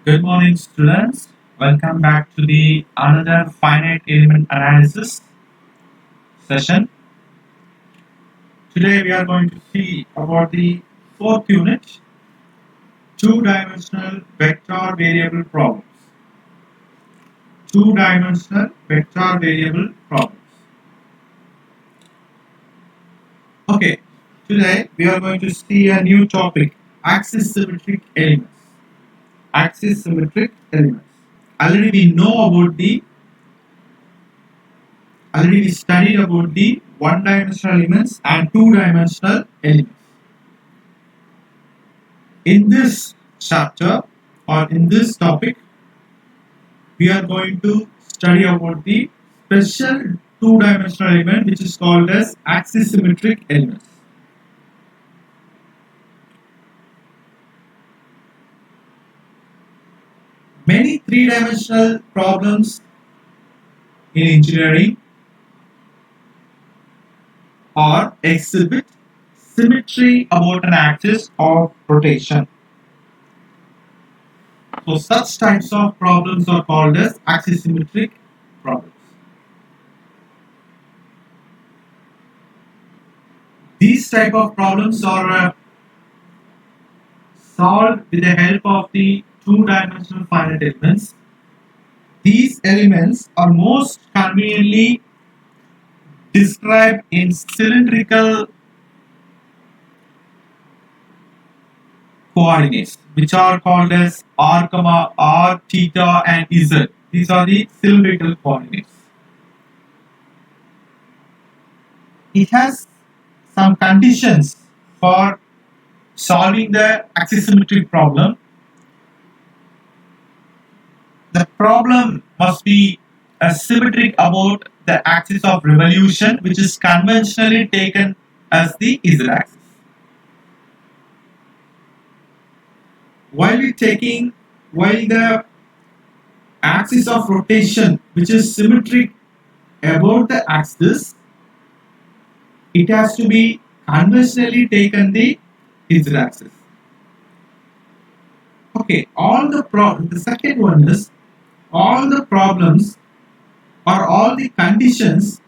Good morning, students. Welcome back to the another finite element analysis session. Today we are going to see about the fourth unit, two-dimensional vector variable problems. Two-dimensional vector variable problems. Okay, today we are going to see a new topic, axis symmetric elements. Axis symmetric elements. Already we know about the Already we studied about the one-dimensional elements and two-dimensional elements. In this chapter or in this topic, we are going to study about the special two-dimensional element which is called as axis symmetric elements. Many three-dimensional problems in engineering or exhibit symmetry about an axis of rotation. So such types of problems are called as axisymmetric problems. These type of problems are solved with the help of the two-dimensional finite elements. These elements are most conveniently described in cylindrical coordinates, which are called as r, r, theta, and z. These are the cylindrical coordinates. It has some conditions for solving the axisymmetric problem. The problem must be symmetric about the axis of revolution, which is conventionally taken as the z-axis. While the axis of rotation, which is symmetric about the axis, it has to be conventionally taken the z-axis. Okay, the second one is all the problems or all the conditions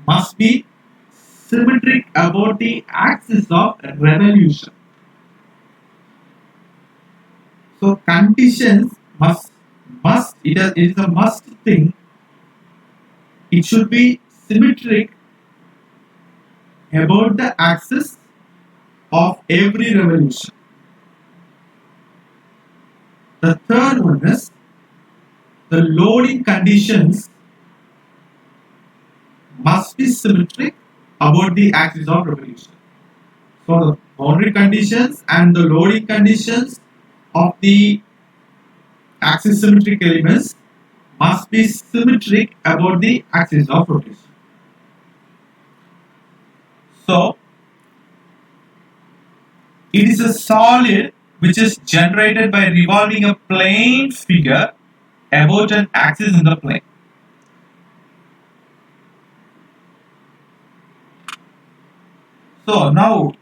must be symmetric about the axis of revolution. So conditions it is a must thing. It should be symmetric about the axis of every revolution. The third one is the loading conditions must be symmetric about the axis of revolution. So the boundary conditions and the loading conditions of the axis symmetric elements must be symmetric about the axis of rotation. So it is a solid which is generated by revolving a plane figure about an axis in the plane. So now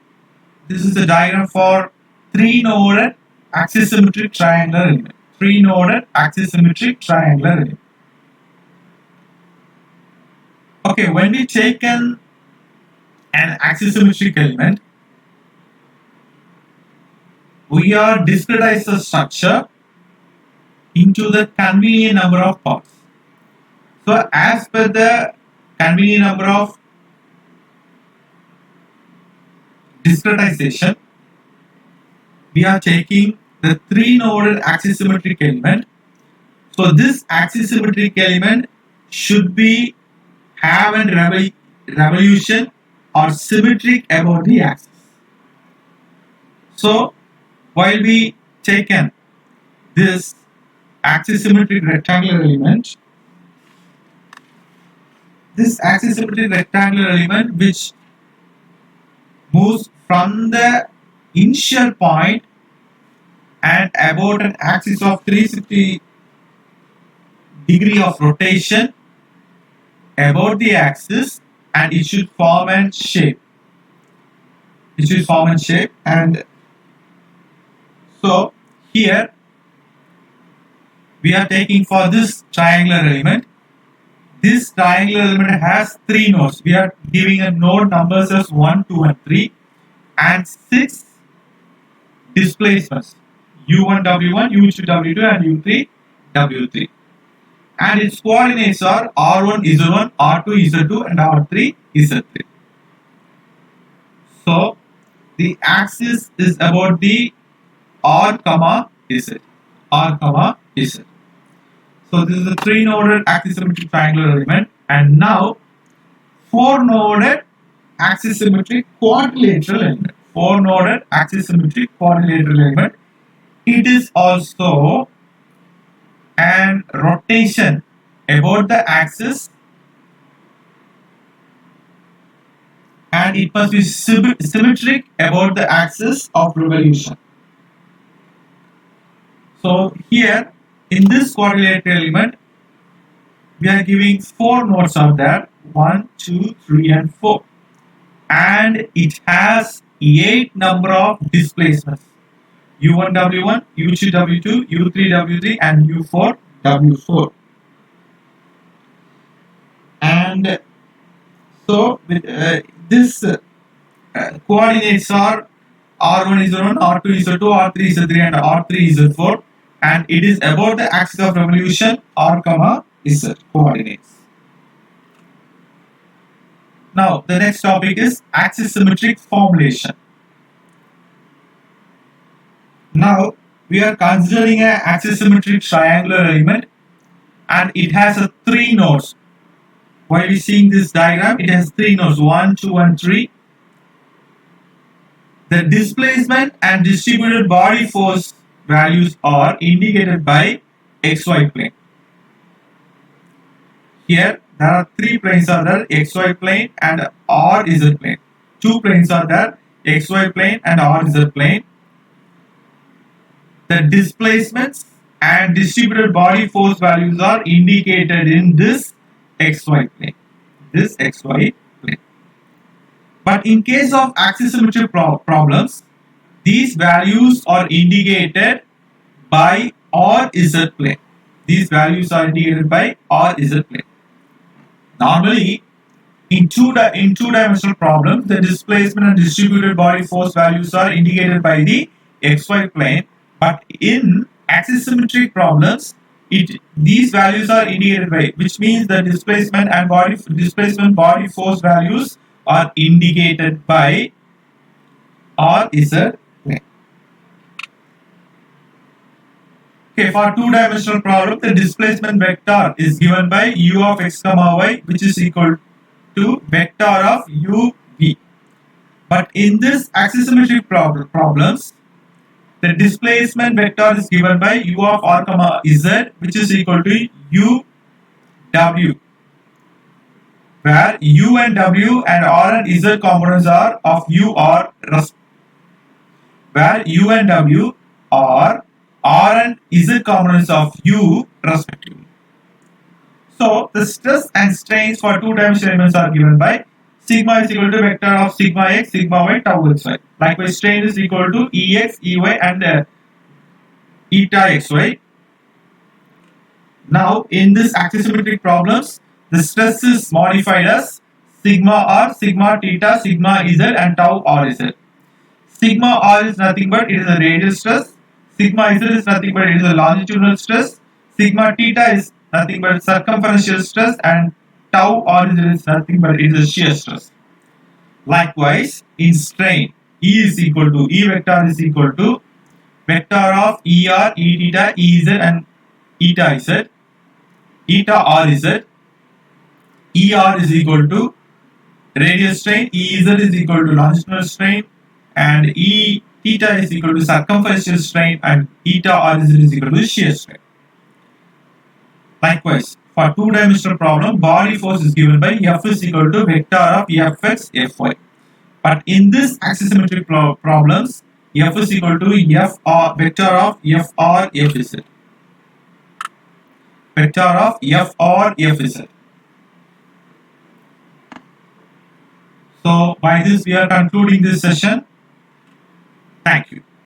this is a diagram for three-noded axisymmetric triangular element. Three-noded axisymmetric triangular element. Okay, when we take an axisymmetric element, we are discretize the structure into the convenient number of parts. So as per the convenient number of discretization, we are taking the three-noded axisymmetric element. So this axisymmetric element should be have a revolution or symmetric about the axis. So while we taken this axisymmetric rectangular element, which moves from the initial point and about an axis of 360 degree of rotation about the axis, and it should form a shape. And so here we are taking for this triangular element. This triangular element has three nodes. We are giving a node numbers as 1, 2, and 3, and 6 displacements: U1, W1, U2, W2, and U3, W3. And its coordinates are R1, Z1, R2, Z2, and R3, Z3. So the axis is about the R, comma, Z. R, comma, Z. So this is a three-noded axisymmetric triangular element, and now four-noded axisymmetric quadrilateral element. Four-noded axisymmetric quadrilateral element. It is also an rotation about the axis, and it must be symmetric about the axis of revolution. So here in this quadrilateral element, we are giving four nodes out there: 1, 2, 3, and 4, and it has 8 number of displacements: U1, W1, U2, W2, U3, W3, and U4, W4. And so with this coordinates are R1 is R1, R2 is R2, R3 is R3, and R3 is R4, and it is about the axis of revolution R, comma, Z coordinates. Now the next topic is axis symmetric formulation. Now we are considering an axis symmetric triangular element, and it has a 3 nodes. While we seeing this diagram, it has 3 nodes: 1, 2, and 3. The displacement and distributed body force values are indicated by xy plane. Here there are 3 planes are there: xy plane and RZ plane. 2 planes are there: xy plane and RZ plane. The displacements and distributed body force values are indicated in this xy plane. This xy plane. But in case of axis symmetry problems, these values are indicated by RZ plane. These values are indicated by RZ plane. Normally, in two-dimensional problems, the displacement and distributed body force values are indicated by the xy plane. But in axis symmetric problems, these values are indicated by, which means the displacement and body force values are indicated by RZ plane. Okay, for two-dimensional problem, the displacement vector is given by u of x comma y, which is equal to vector of u v. But in this axis symmetric problems, the displacement vector is given by u of r comma z, which is equal to u w, where u and w and r and z components are of u r, where u and w are r and z components of u respectively. So the stress and strains for two-dimensional elements are given by sigma is equal to vector of sigma x, sigma y, tau xy. Likewise, strain is equal to ex, ey, and eta xy. Now, in this axisymmetric problems, the stress is modified as sigma r, sigma theta, sigma z, and tau r z. Sigma r is nothing but it is a radial stress. Sigma z is nothing but it is a longitudinal stress. Sigma theta is nothing but circumferential stress, and tau r z is nothing but it is a shear stress. Likewise, in strain, E vector is equal to vector of ER, E theta, Ez, and eta z. Eta r z. ER is equal to radial strain, Ez is equal to longitudinal strain, and E theta is equal to circumferential strain, and eta r z is equal to shear strain. Likewise, for two-dimensional problem, body force is given by F is equal to vector of Fx, Fy. But in this axisymmetric problems, F is equal to Fr, vector of Fr, Fz. Vector of Fr, Fz. So by this we are concluding this session. Thank you.